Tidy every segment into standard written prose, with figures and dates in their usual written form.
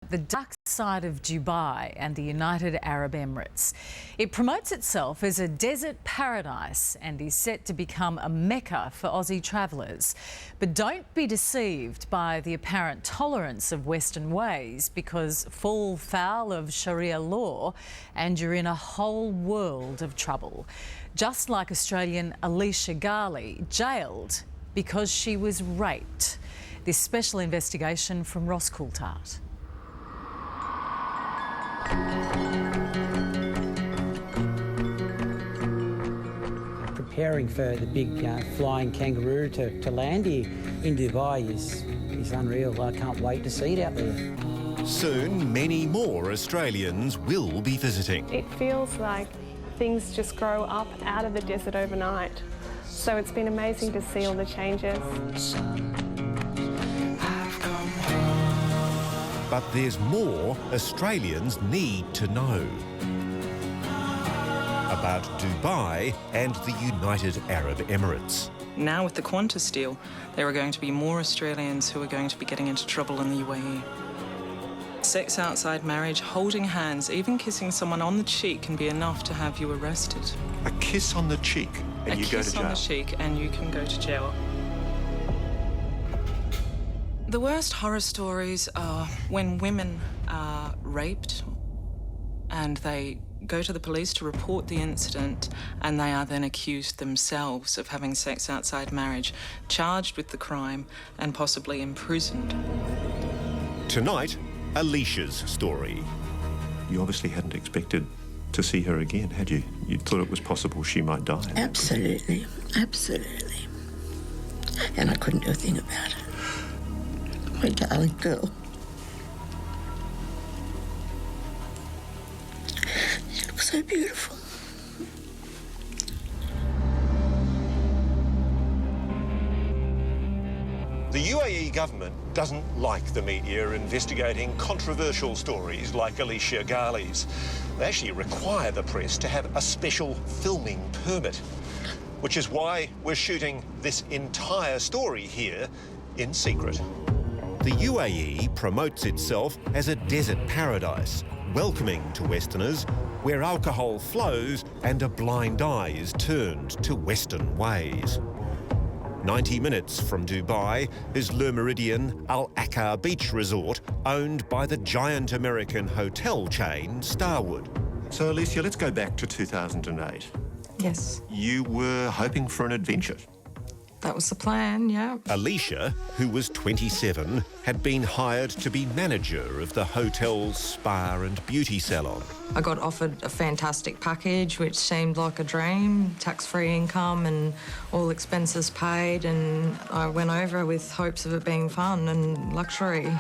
the dark side of Dubai and the United Arab Emirates. It promotes itself as a desert paradise and is set to become a mecca for Aussie travellers. But don't be deceived by the apparent tolerance of Western ways, because fall foul of Sharia law and you're in a whole world of trouble. Just like Australian Alicia Gali, jailed because she was raped. This special investigation from Ross Coulthart. Preparing for the big flying kangaroo to land here in Dubai is unreal. I can't wait to see it out there. Soon, many more Australians will be visiting. It feels like things just grow up out of the desert overnight. So it's been amazing to see all the changes. But there's more Australians need to know about Dubai and the United Arab Emirates. Now with the Qantas deal, there are going to be more Australians who are going to be getting into trouble in the UAE. Sex outside marriage, holding hands, even kissing someone on the cheek can be enough to have you arrested. A kiss on the cheek and you go to jail? A kiss on the cheek and you can go to jail. The worst horror stories are when women are raped and they go to the police to report the incident, and they are then accused themselves of having sex outside marriage, charged with the crime and possibly imprisoned. Tonight, Alicia's story. You obviously hadn't expected to see her again, had you? You thought it was possible she might die. Absolutely, absolutely. And I couldn't do a thing about it. My darling girl. She looks so beautiful. The UAE government doesn't like the media investigating controversial stories like Alicia Gali's. They actually require the press to have a special filming permit, which is why we're shooting this entire story here in secret. The UAE promotes itself as a desert paradise, welcoming to Westerners, where alcohol flows and a blind eye is turned to Western ways. 90 minutes from Dubai is Le Méridien Al Akar Beach Resort, owned by the giant American hotel chain Starwood. So, Alicia, let's go back to 2008. Yes. You were hoping for an adventure. That was the plan, yeah. Alicia, who was 27, had been hired to be manager of the hotel's spa and beauty salon. I got offered a fantastic package, which seemed like a dream, tax-free income and all expenses paid, and I went over with hopes of it being fun and luxury.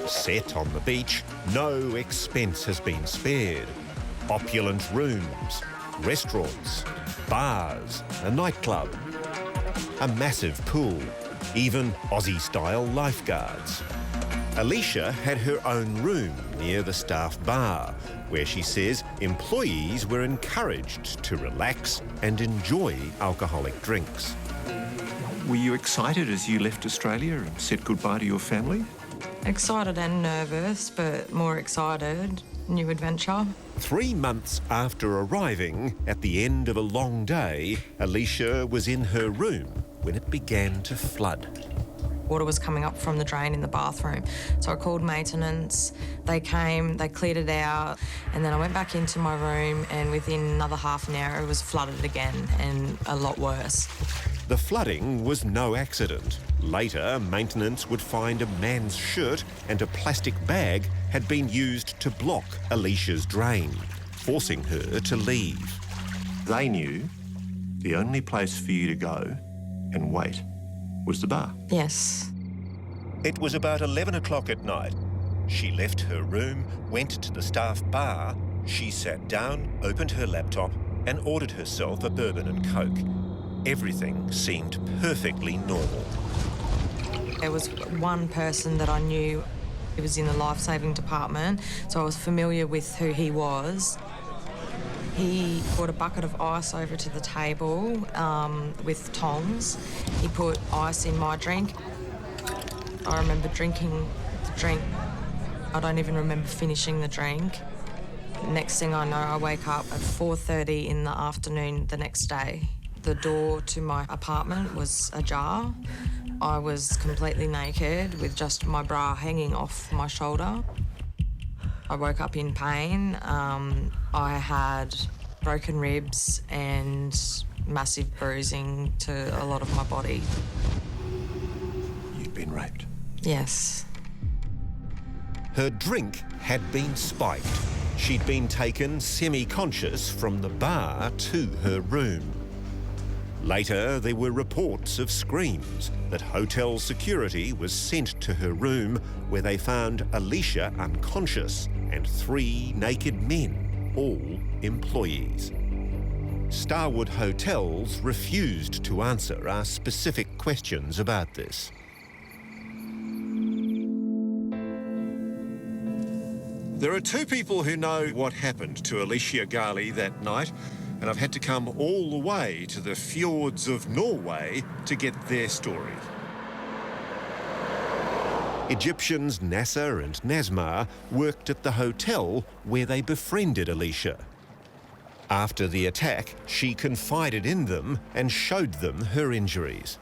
Set on the beach, no expense has been spared. Opulent rooms, restaurants, bars, a nightclub, a massive pool, even Aussie-style lifeguards. Alicia had her own room near the staff bar, where she says employees were encouraged to relax and enjoy alcoholic drinks. Were you excited as you left Australia and said goodbye to your family? Excited and nervous, but more excited. New adventure. 3 months after arriving, at the end of a long day, Alicia was in her room when it began to flood. Water was coming up from the drain in the bathroom. So I called maintenance. They came, they cleared it out, and then I went back into my room, and within another half an hour it was flooded again, and a lot worse. The flooding was no accident. Later, maintenance would find a man's shirt and a plastic bag had been used to block Alicia's drain, forcing her to leave. They knew the only place for you to go and wait was the bar. Yes. It was about 11 o'clock at night. She left her room, went to the staff bar. She sat down, opened her laptop and ordered herself a bourbon and Coke. Everything seemed perfectly normal. There was one person that I knew. He was in the life-saving department, so I was familiar with who he was. He brought a bucket of ice over to the table with tongs. He put ice in my drink. I remember drinking the drink. I don't even remember finishing the drink. Next thing I know, I wake up at 4:30 in the afternoon the next day. The door to my apartment was ajar. I was completely naked with just my bra hanging off my shoulder. I woke up in pain. I had broken ribs and massive bruising to a lot of my body. You'd been raped? Yes. Her drink had been spiked. She'd been taken semi-conscious from the bar to her room. Later, there were reports of screams that hotel security was sent to her room, where they found Alicia unconscious and 3 naked men, all employees. Starwood Hotels refused to answer our specific questions about this. There are 2 people who know what happened to Alicia Gali that night, and I've had to come all the way to the fjords of Norway to get their story. Egyptians Nasser and Nazmar worked at the hotel where they befriended Alicia. After the attack, she confided in them and showed them her injuries.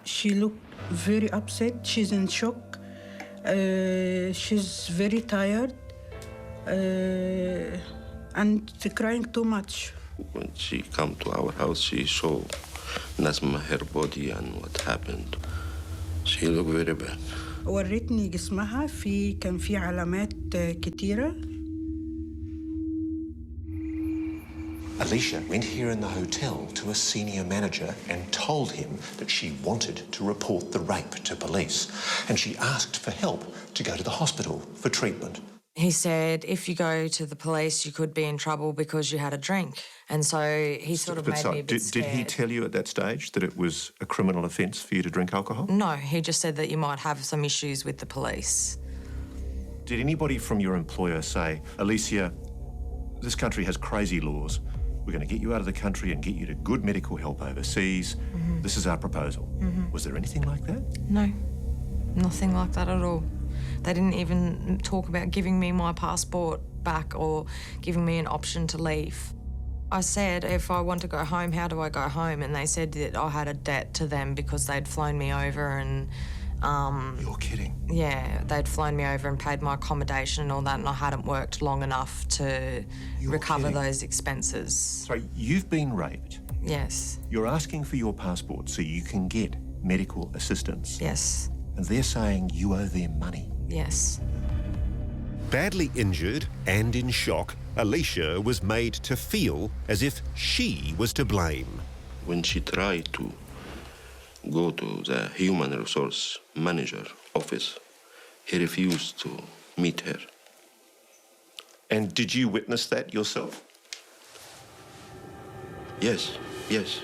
She looked very upset. She's in shock. She's very tired. And crying too much. When she come to our house, she saw Nazma, her body and what happened. She looked very bad. ورتني جسمها كان في علامات كتيرة. Alicia went here in the hotel to a senior manager and told him that she wanted to report the rape to police, and she asked for help to go to the hospital for treatment. He said, if you go to the police, you could be in trouble because you had a drink. And so he sort of made me a bit scared. Did he tell you at that stage that it was a criminal offence for you to drink alcohol? No, he just said that you might have some issues with the police. Did anybody from your employer say, Alicia, this country has crazy laws. We're going to get you out of the country and get you to good medical help overseas. This is our proposal. Was there anything like that? No, nothing like that at all. They didn't even talk about giving me my passport back or giving me an option to leave. I said, if I want to go home, how do I go home? And they said that I had a debt to them because they'd flown me over and... You're kidding? Yeah, they'd flown me over and paid my accommodation and all that, and I hadn't worked long enough to recover those expenses. So you've been raped? Yes. You're asking for your passport so you can get medical assistance? Yes. And they're saying you owe them money? Yes. Badly injured and in shock, Alicia was made to feel as if she was to blame. When she tried to go to the human resource manager office, he refused to meet her. And did you witness that yourself? Yes, yes.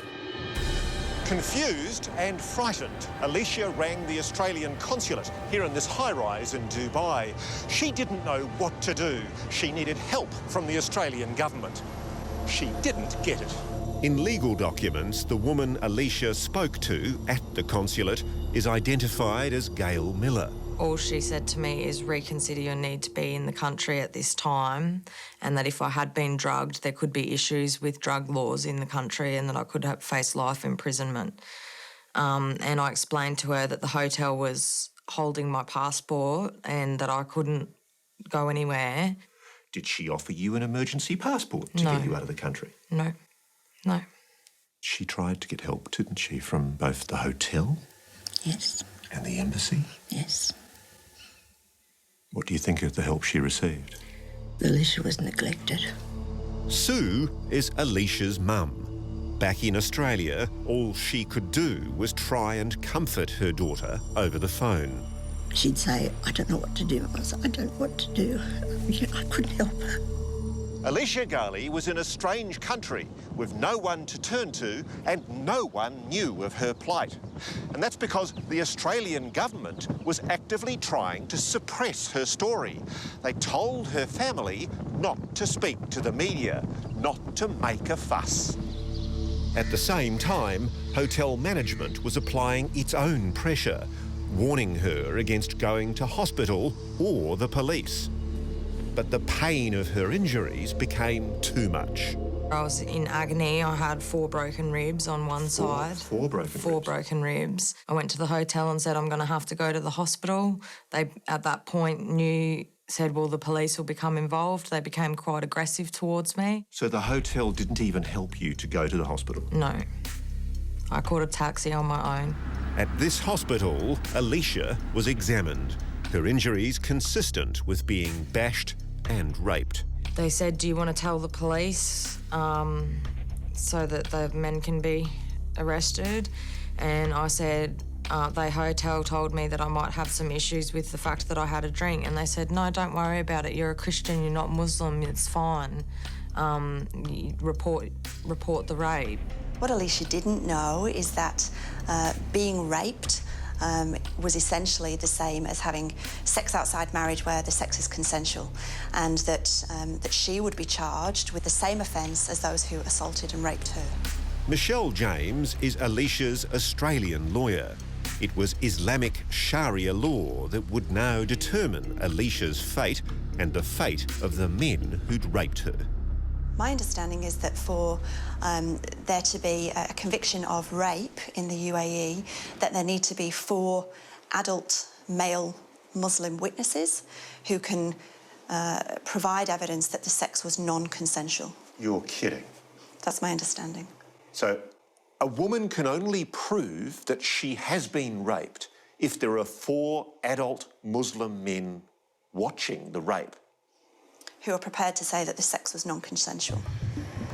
Confused and frightened, Alicia rang the Australian consulate here in this high-rise in Dubai. She didn't know what to do. She needed help from the Australian government. She didn't get it. In legal documents, the woman Alicia spoke to at the consulate is identified as Gail Miller. All she said to me is reconsider your need to be in the country at this time, and that if I had been drugged, there could be issues with drug laws in the country and that I could face life imprisonment. And I explained to her that the hotel was holding my passport and that I couldn't go anywhere. Did she offer you an emergency passport to get you out of the country? No. No. She tried to get help, didn't she, from both the hotel? Yes. And the embassy? Yes. What do you think of the help she received? Alicia was neglected. Sue is Alicia's mum. Back in Australia, all she could do was try and comfort her daughter over the phone. She'd say, I don't know what to do. I said, I don't know what to do. I couldn't help her. Alicia Gali was in a strange country with no one to turn to and no one knew of her plight. And that's because the Australian government was actively trying to suppress her story. They told her family not to speak to the media, not to make a fuss. At the same time, hotel management was applying its own pressure. warning her against going to hospital or the police. But the pain of her injuries became too much. I was in agony. I had 4 broken ribs on one side. Four broken ribs. I went to the hotel and said, I'm going to have to go to the hospital. They, at that point, said, well, the police will become involved. They became quite aggressive towards me. So the hotel didn't even help you to go to the hospital? No. I called a taxi on my own. At this hospital, Alicia was examined. Her injuries consistent with being bashed and raped. They said, do you want to tell the police so that the men can be arrested? And I said, the hotel told me that I might have some issues with the fact that I had a drink. And they said, no, don't worry about it. You're a Christian, you're not Muslim, it's fine. You report the rape. What Alicia didn't know is that being raped was essentially the same as having sex outside marriage where the sex is consensual, and that she would be charged with the same offence as those who assaulted and raped her. Michelle James is Alicia's Australian lawyer. It was Islamic Sharia law that would now determine Alicia's fate and the fate of the men who'd raped her. My understanding is that for there to be a conviction of rape in the UAE, that there need to be 4 adult male Muslim witnesses who can provide evidence that the sex was non-consensual. You're kidding. That's my understanding. So a woman can only prove that she has been raped if there are 4 adult Muslim men watching the rape. Who are prepared to say that the sex was non-consensual.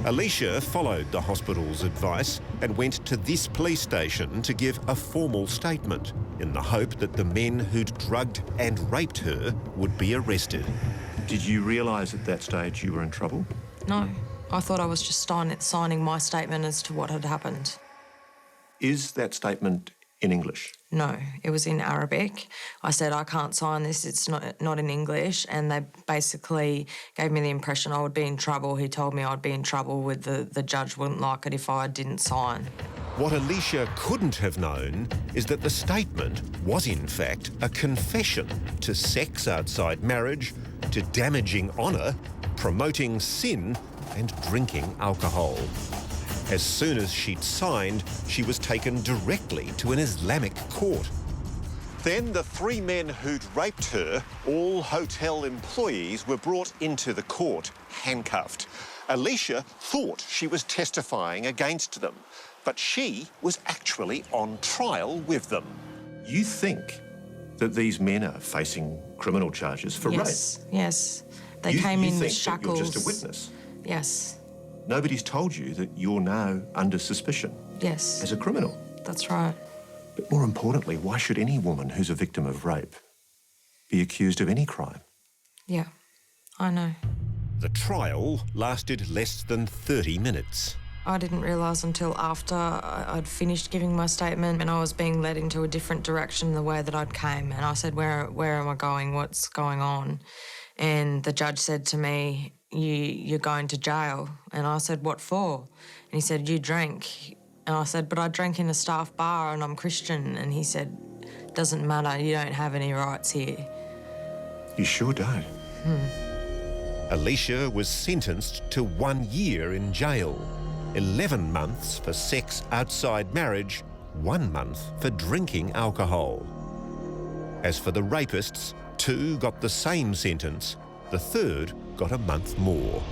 Alicia followed the hospital's advice and went to this police station to give a formal statement in the hope that the men who'd drugged and raped her would be arrested. Did you realise at that stage you were in trouble? No. I thought I was just signing my statement as to what had happened. Is that statement in English? No, it was in Arabic. I said, I can't sign this, it's not in English, and they basically gave me the impression I would be in trouble. He told me I'd be in trouble with the judge wouldn't like it if I didn't sign. What Alicia couldn't have known is that the statement was in fact a confession to sex outside marriage, to damaging honour, promoting sin and drinking alcohol. As soon as she'd signed, she was taken directly to an Islamic court. Then the 3 men who'd raped her, all hotel employees, were brought into the court, handcuffed. Alicia thought she was testifying against them, but she was actually on trial with them. You think that these men are facing criminal charges for rape? Yes. They came in with shackles. You're just a witness? Yes. Nobody's told you that you're now under suspicion? Yes. As a criminal? That's right. But more importantly, why should any woman who's a victim of rape be accused of any crime? Yeah, I know. The trial lasted less than 30 minutes. I didn't realise until after I'd finished giving my statement and I was being led into a different direction the way that I'd came. And I said, where am I going? What's going on? And the judge said to me, you're going to jail. And I said, what for? And he said, you drank. And I said, but I drank in a staff bar and I'm Christian. And he said, doesn't matter, you don't have any rights here. You sure don't. Alicia was sentenced to 1 year in jail, 11 months for sex outside marriage, 1 month for drinking alcohol. As for the rapists, 2 got the same sentence, the third got a month more.